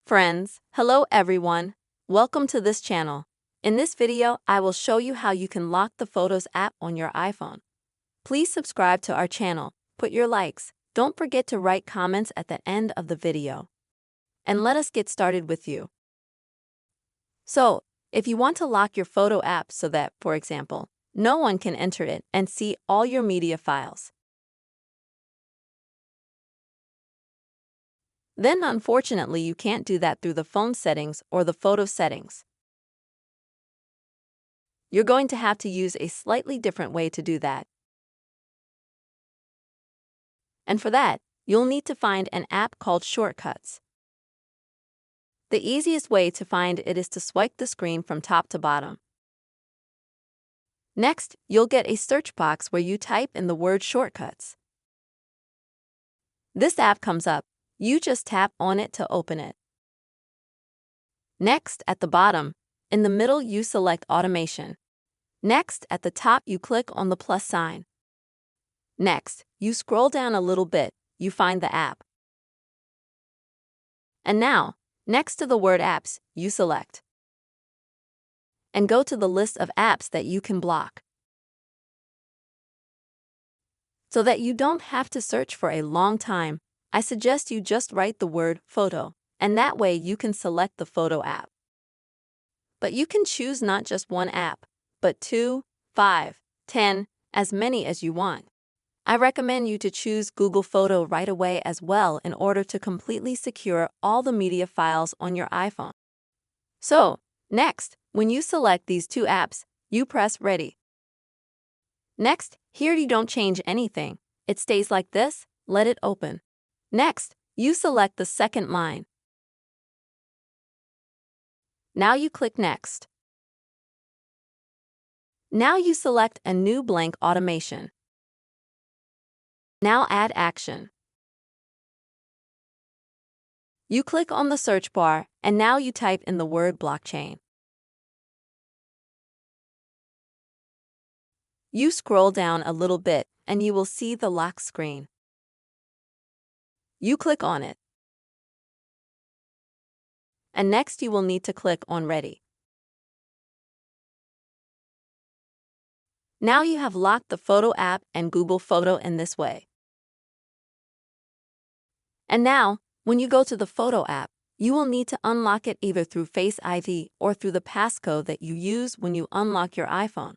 Friends, hello everyone. Welcome to this channel. In this video, I will show you how you can lock the Photos app on your iPhone. Please subscribe to our channel, put your likes, don't forget to write comments at the end of the video. And let us get started with you. So, if you want to lock your Photo app so that, for example, no one can enter it and see all your media files, then unfortunately you can't do that through the phone settings or the photo settings. You're going to have to use a slightly different way to do that. And for that, you'll need to find an app called Shortcuts. The easiest way to find it is to swipe the screen from top to bottom. Next, you'll get a search box where you type in the word Shortcuts. This app comes up. You just tap on it to open it. Next, at the bottom, in the middle you select Automation. Next, at the top you click on the plus sign. Next, you scroll down a little bit, you find the app. And now, next to the word Apps, you select. And go to the list of apps that you can block. So that you don't have to search for a long time, I suggest you just write the word Photo, and that way you can select the Photo app. But you can choose not just one app, but 2, 5, 10, as many as you want. I recommend you to choose Google Photo right away as well in order to completely secure all the media files on your iPhone. So, next, when you select these 2 apps, you press Ready. Next, here you don't change anything. It stays like this, let it open. Next, you select the second line. Now you click Next. Now you select a new blank automation. Now add action. You click on the search bar and now you type in the word blockchain. You scroll down a little bit and you will see the lock screen. You click on it. And next you will need to click on Ready. Now you have locked the Photo app and Google Photo in this way. And now, when you go to the Photo app, you will need to unlock it either through Face ID or through the passcode that you use when you unlock your iPhone.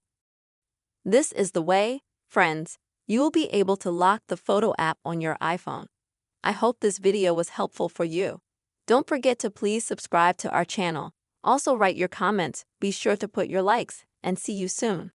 This is the way, friends, you will be able to lock the Photo app on your iPhone. I hope this video was helpful for you. Don't forget to please subscribe to our channel. Also write your comments, be sure to put your likes, and see you soon.